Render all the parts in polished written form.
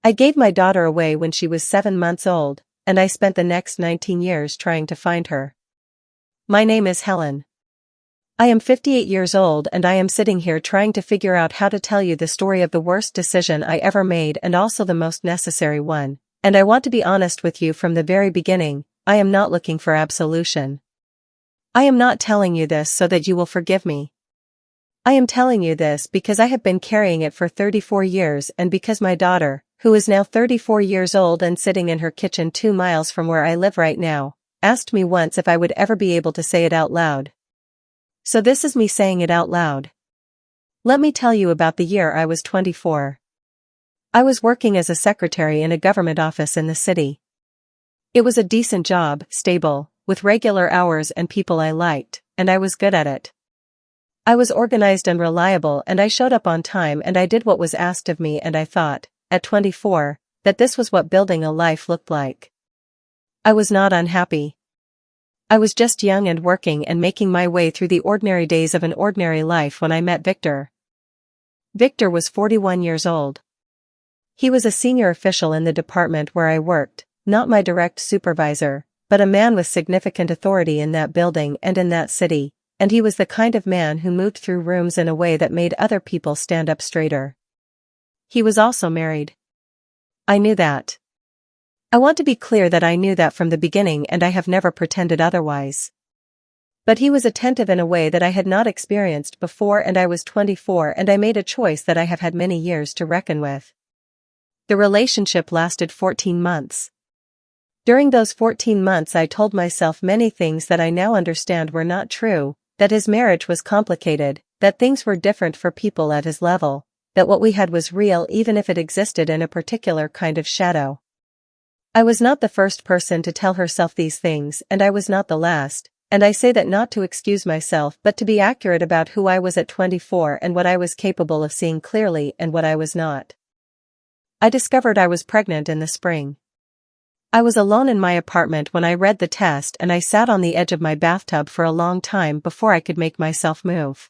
I gave my daughter away when she was 7 months old, and I spent the next 19 years trying to find her. My name is Helen. I am 58 years old and I am sitting here trying to figure out how to tell you the story of the worst decision I ever made and also the most necessary one, and I want to be honest with you from the very beginning. I am not looking for absolution. I am not telling you this so that you will forgive me. I am telling you this because I have been carrying it for 34 years and because my daughter, who is now 34 years old and sitting in her kitchen 2 miles from where I live right now, asked me once if I would ever be able to say it out loud. So this is me saying it out loud. Let me tell you about the year I was 24. I was working as a secretary in a government office in the city. It was a decent job, stable, with regular hours and people I liked, and I was good at it. I was organized and reliable and I showed up on time and I did what was asked of me, and I thought, at 24, that this was what building a life looked like. I was not unhappy. I was just young and working and making my way through the ordinary days of an ordinary life when I met Victor. Victor was 41 years old. He was a senior official in the department where I worked, not my direct supervisor, but a man with significant authority in that building and in that city, and he was the kind of man who moved through rooms in a way that made other people stand up straighter. He was also married. I knew that. I want to be clear that I knew that from the beginning and I have never pretended otherwise. But he was attentive in a way that I had not experienced before, and I was 24 and I made a choice that I have had many years to reckon with. The relationship lasted 14 months. During those 14 months I told myself many things that I now understand were not true, that his marriage was complicated, that things were different for people at his level, that what we had was real even if it existed in a particular kind of shadow. I was not the first person to tell herself these things and I was not the last, and I say that not to excuse myself but to be accurate about who I was at 24 and what I was capable of seeing clearly and what I was not. I discovered I was pregnant in the spring. I was alone in my apartment when I read the test and I sat on the edge of my bathtub for a long time before I could make myself move.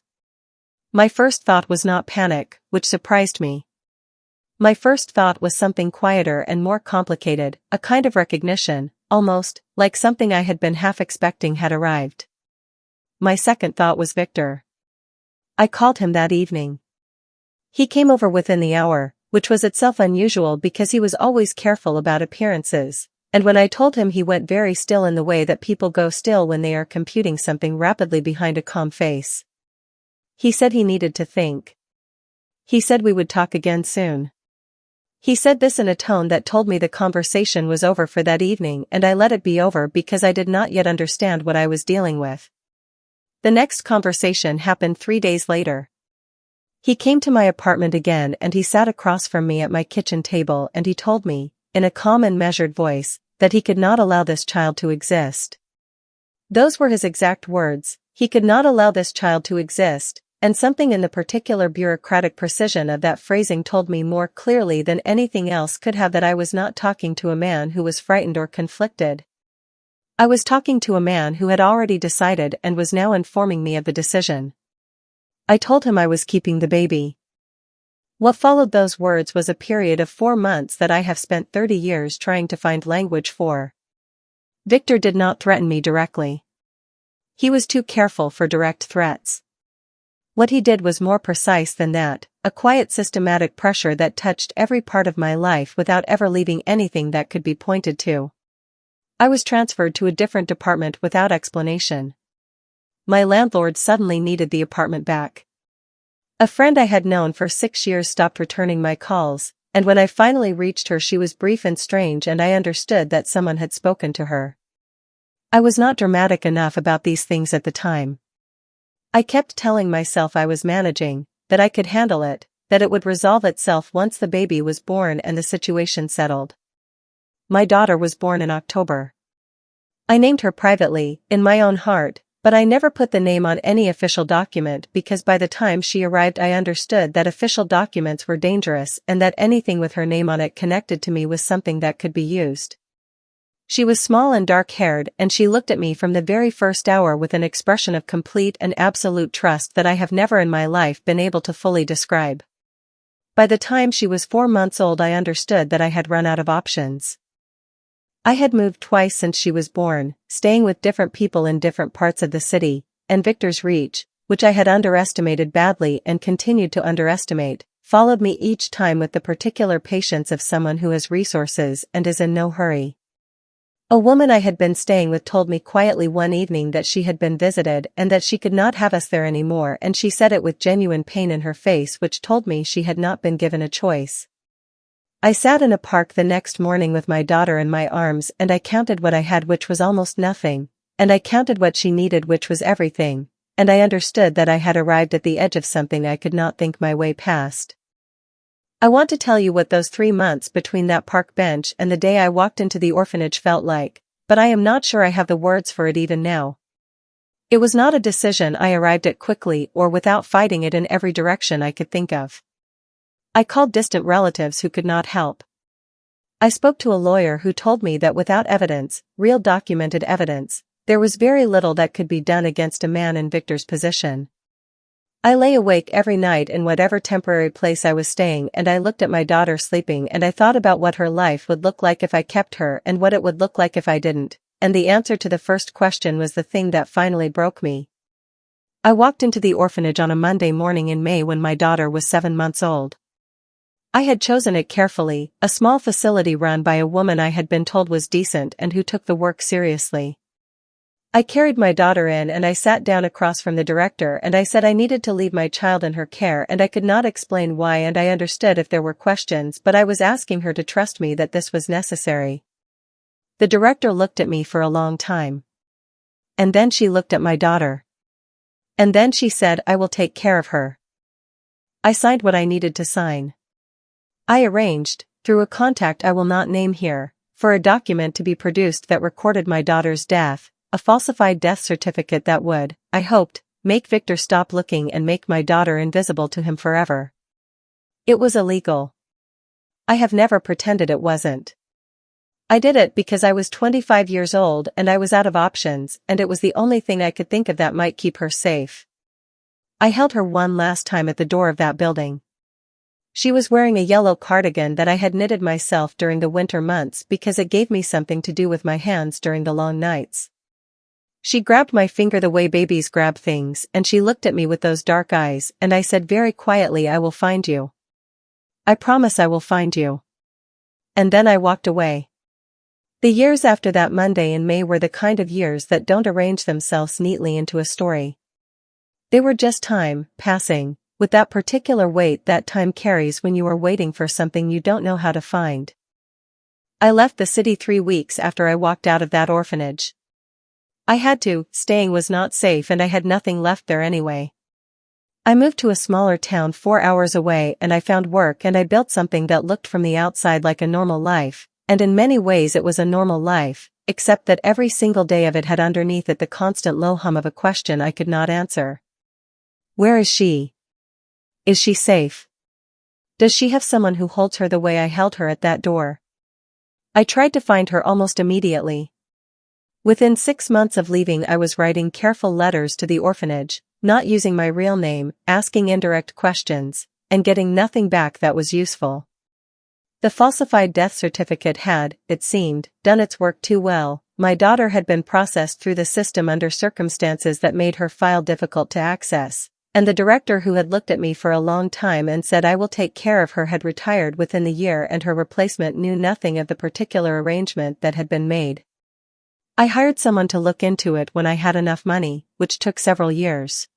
My first thought was not panic, which surprised me. My first thought was something quieter and more complicated, a kind of recognition, almost, like something I had been half expecting had arrived. My second thought was Victor. I called him that evening. He came over within the hour, which was itself unusual because he was always careful about appearances, and when I told him he went very still in the way that people go still when they are computing something rapidly behind a calm face. He said he needed to think. He said we would talk again soon. He said this in a tone that told me the conversation was over for that evening, and I let it be over because I did not yet understand what I was dealing with. The next conversation happened 3 days later. He came to my apartment again and he sat across from me at my kitchen table and he told me, in a calm and measured voice, that he could not allow this child to exist. Those were his exact words, he could not allow this child to exist. And something in the particular bureaucratic precision of that phrasing told me more clearly than anything else could have that I was not talking to a man who was frightened or conflicted. I was talking to a man who had already decided and was now informing me of the decision. I told him I was keeping the baby. What followed those words was a period of 4 months that I have spent 30 years trying to find language for. Victor did not threaten me directly. He was too careful for direct threats. What he did was more precise than that, a quiet systematic pressure that touched every part of my life without ever leaving anything that could be pointed to. I was transferred to a different department without explanation. My landlord suddenly needed the apartment back. A friend I had known for 6 years stopped returning my calls, and when I finally reached her she was brief and strange and I understood that someone had spoken to her. I was not dramatic enough about these things at the time. I kept telling myself I was managing, that I could handle it, that it would resolve itself once the baby was born and the situation settled. My daughter was born in October. I named her privately, in my own heart, but I never put the name on any official document because by the time she arrived I understood that official documents were dangerous and that anything with her name on it connected to me was something that could be used. She was small and dark-haired and she looked at me from the very first hour with an expression of complete and absolute trust that I have never in my life been able to fully describe. By the time she was 4 months old, I understood that I had run out of options. I had moved twice since she was born, staying with different people in different parts of the city, and Victor's reach, which I had underestimated badly and continued to underestimate, followed me each time with the particular patience of someone who has resources and is in no hurry. A woman I had been staying with told me quietly one evening that she had been visited and that she could not have us there anymore, and she said it with genuine pain in her face, which told me she had not been given a choice. I sat in a park the next morning with my daughter in my arms, and I counted what I had, which was almost nothing, and I counted what she needed, which was everything, and I understood that I had arrived at the edge of something I could not think my way past. I want to tell you what those 3 months between that park bench and the day I walked into the orphanage felt like, but I am not sure I have the words for it even now. It was not a decision I arrived at quickly or without fighting it in every direction I could think of. I called distant relatives who could not help. I spoke to a lawyer who told me that without evidence, real documented evidence, there was very little that could be done against a man in Victor's position. I lay awake every night in whatever temporary place I was staying, and I looked at my daughter sleeping, and I thought about what her life would look like if I kept her and what it would look like if I didn't, and the answer to the first question was the thing that finally broke me. I walked into the orphanage on a Monday morning in May when my daughter was 7 months old. I had chosen it carefully, a small facility run by a woman I had been told was decent and who took the work seriously. I carried my daughter in and I sat down across from the director, and I said I needed to leave my child in her care, and I could not explain why, and I understood if there were questions, but I was asking her to trust me that this was necessary. The director looked at me for a long time. And then she looked at my daughter. And then she said, "I will take care of her." I signed what I needed to sign. I arranged, through a contact I will not name here, for a document to be produced that recorded my daughter's death, a falsified death certificate that would, I hoped, make Victor stop looking and make my daughter invisible to him forever. It was illegal. I have never pretended it wasn't. I did it because I was 25 years old and I was out of options, and it was the only thing I could think of that might keep her safe. I held her one last time at the door of that building. She was wearing a yellow cardigan that I had knitted myself during the winter months because it gave me something to do with my hands during the long nights. She grabbed my finger the way babies grab things, and she looked at me with those dark eyes, and I said very quietly, "I will find you. I promise I will find you." And then I walked away. The years after that Monday in May were the kind of years that don't arrange themselves neatly into a story. They were just time, passing, with that particular weight that time carries when you are waiting for something you don't know how to find. I left the city 3 weeks after I walked out of that orphanage. I had to, staying was not safe and I had nothing left there anyway. I moved to a smaller town 4 hours away and I found work and I built something that looked from the outside like a normal life, and in many ways it was a normal life, except that every single day of it had underneath it the constant low hum of a question I could not answer. Where is she? Is she safe? Does she have someone who holds her the way I held her at that door? I tried to find her almost immediately. Within 6 months of leaving, I was writing careful letters to the orphanage, not using my real name, asking indirect questions, and getting nothing back that was useful. The falsified death certificate had, it seemed, done its work too well. My daughter had been processed through the system under circumstances that made her file difficult to access, and the director who had looked at me for a long time and said I will take care of her had retired within the year, and her replacement knew nothing of the particular arrangement that had been made. I hired someone to look into it when I had enough money, which took several years.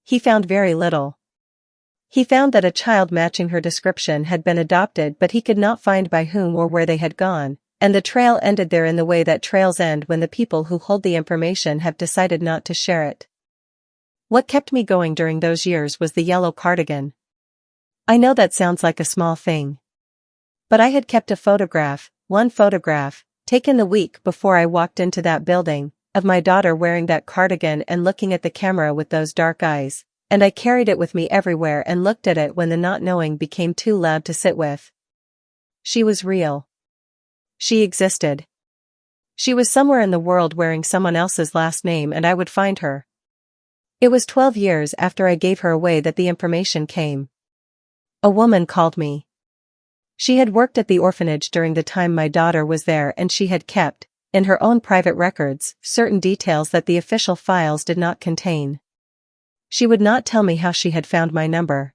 He found very little. He found that a child matching her description had been adopted, but he could not find by whom or where they had gone, and the trail ended there in the way that trails end when the people who hold the information have decided not to share it. What kept me going during those years was the yellow cardigan. I know that sounds like a small thing. But I had kept one photograph, taken the week before I walked into that building, of my daughter wearing that cardigan and looking at the camera with those dark eyes, and I carried it with me everywhere and looked at it when the not knowing became too loud to sit with. She was real. She existed. She was somewhere in the world wearing someone else's last name, and I would find her. It was 12 years after I gave her away that the information came. A woman called me. She had worked at the orphanage during the time my daughter was there, and she had kept, in her own private records, certain details that the official files did not contain. She would not tell me how she had found my number.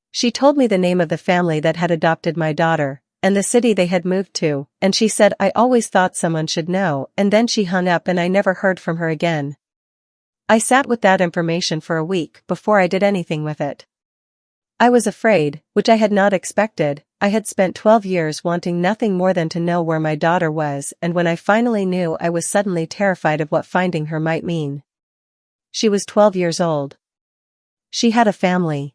She told me the name of the family that had adopted my daughter, and the city they had moved to, and she said I always thought someone should know, and then she hung up and I never heard from her again. I sat with that information for a week before I did anything with it. I was afraid, which I had not expected. I had spent 12 years wanting nothing more than to know where my daughter was, and when I finally knew, I was suddenly terrified of what finding her might mean. She was 12 years old. She had a family.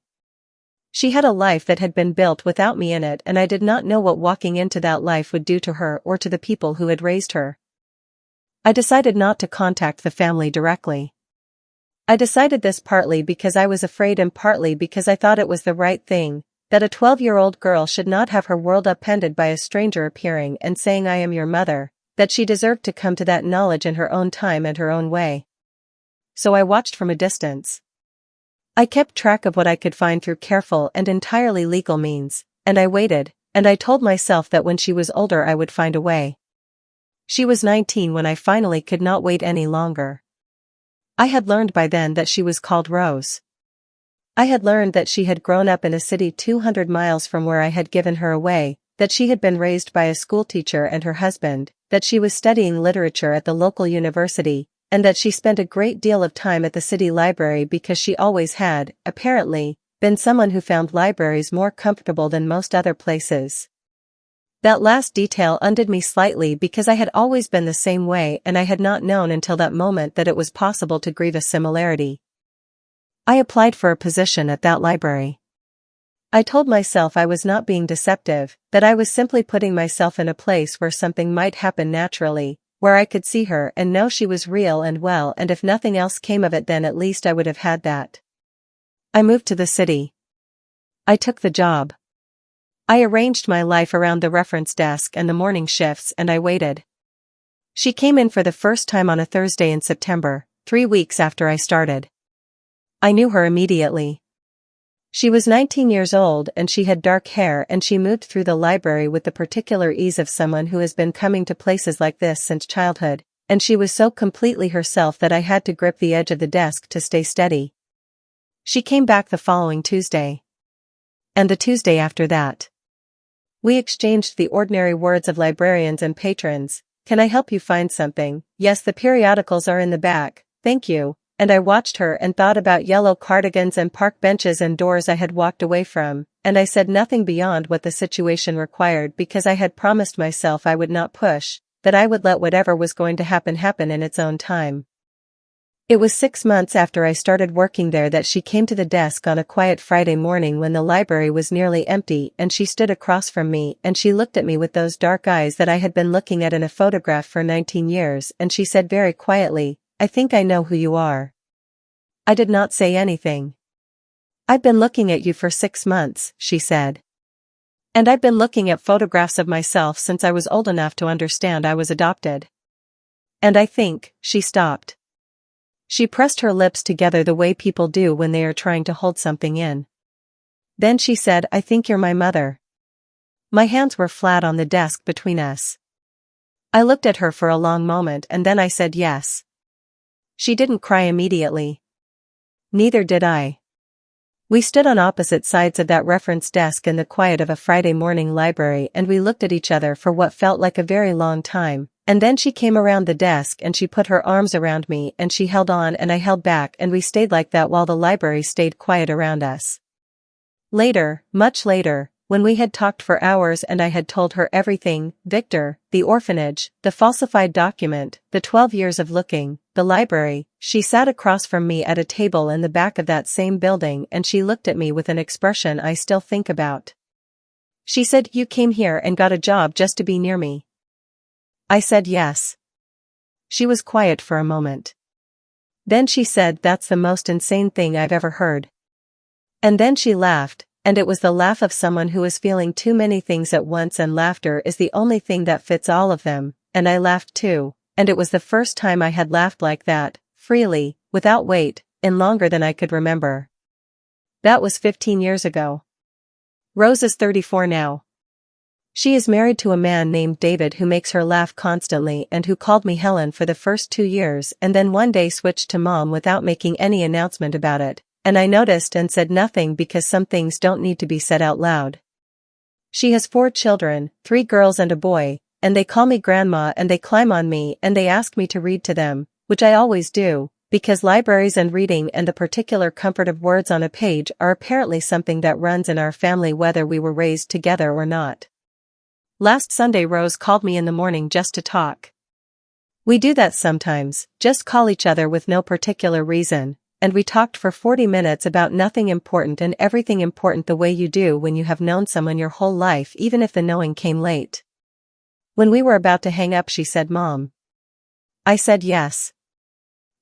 She had a life that had been built without me in it, and I did not know what walking into that life would do to her or to the people who had raised her. I decided not to contact the family directly. I decided this partly because I was afraid and partly because I thought it was the right thing, that a 12-year-old girl should not have her world upended by a stranger appearing and saying I am your mother, that she deserved to come to that knowledge in her own time and her own way. So I watched from a distance. I kept track of what I could find through careful and entirely legal means, and I waited, and I told myself that when she was older I would find a way. She was 19 when I finally could not wait any longer. I had learned by then that she was called Rose. I had learned that she had grown up in a city 200 miles from where I had given her away, that she had been raised by a schoolteacher and her husband, that she was studying literature at the local university, and that she spent a great deal of time at the city library because she always had, apparently, been someone who found libraries more comfortable than most other places. That last detail undid me slightly because I had always been the same way, and I had not known until that moment that it was possible to grieve a similarity. I applied for a position at that library. I told myself I was not being deceptive, that I was simply putting myself in a place where something might happen naturally, where I could see her and know she was real and well, and if nothing else came of it then at least I would have had that. I moved to the city. I took the job. I arranged my life around the reference desk and the morning shifts, and I waited. She came in for the first time on a Thursday in September, 3 weeks after I started. I knew her immediately. She was 19 years old and she had dark hair, and she moved through the library with the particular ease of someone who has been coming to places like this since childhood, and she was so completely herself that I had to grip the edge of the desk to stay steady. She came back the following Tuesday. And the Tuesday after that. We exchanged the ordinary words of librarians and patrons. Can I help you find something? Yes, the periodicals are in the back, thank you. And I watched her and thought about yellow cardigans and park benches and doors I had walked away from, and I said nothing beyond what the situation required because I had promised myself I would not push, that I would let whatever was going to happen happen in its own time. It was 6 months after I started working there that she came to the desk on a quiet Friday morning when the library was nearly empty, and she stood across from me and she looked at me with those dark eyes that I had been looking at in a photograph for 19 years, and she said very quietly, I think I know who you are. I did not say anything. I've been looking at you for 6 months, she said. And I've been looking at photographs of myself since I was old enough to understand I was adopted. And I think, she stopped. She pressed her lips together the way people do when they are trying to hold something in. Then she said, I think you're my mother. My hands were flat on the desk between us. I looked at her for a long moment and then I said yes. She didn't cry immediately. Neither did I. We stood on opposite sides of that reference desk in the quiet of a Friday morning library, and we looked at each other for what felt like a very long time, and then she came around the desk and she put her arms around me and she held on and I held back, and we stayed like that while the library stayed quiet around us. Later, much later, when we had talked for hours and I had told her everything, Victor, the orphanage, the falsified document, the 12 years of looking, the library, she sat across from me at a table in the back of that same building and she looked at me with an expression I still think about. She said, you came here and got a job just to be near me. I said yes. She was quiet for a moment. Then she said, that's the most insane thing I've ever heard. And then she laughed. And it was the laugh of someone who is feeling too many things at once, and laughter is the only thing that fits all of them, and I laughed too, and it was the first time I had laughed like that, freely, without weight, in longer than I could remember. That was 15 years ago. Rose is 34 now. She is married to a man named David who makes her laugh constantly and who called me Helen for the first 2 years and then one day switched to Mom without making any announcement about it, and I noticed and said nothing because some things don't need to be said out loud. She has 4 children, 3 girls and a boy, and they call me Grandma and they climb on me and they ask me to read to them, which I always do, because libraries and reading and the particular comfort of words on a page are apparently something that runs in our family whether we were raised together or not. Last Sunday Rose called me in the morning just to talk. We do that sometimes, just call each other with no particular reason, and we talked for 40 minutes about nothing important and everything important the way you do when you have known someone your whole life even if the knowing came late. When we were about to hang up she said, "Mom." I said yes.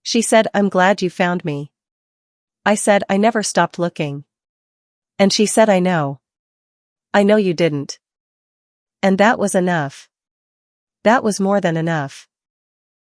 She said, "I'm glad you found me." I said, "I never stopped looking." And she said, "I know. I know you didn't." And that was enough. That was more than enough.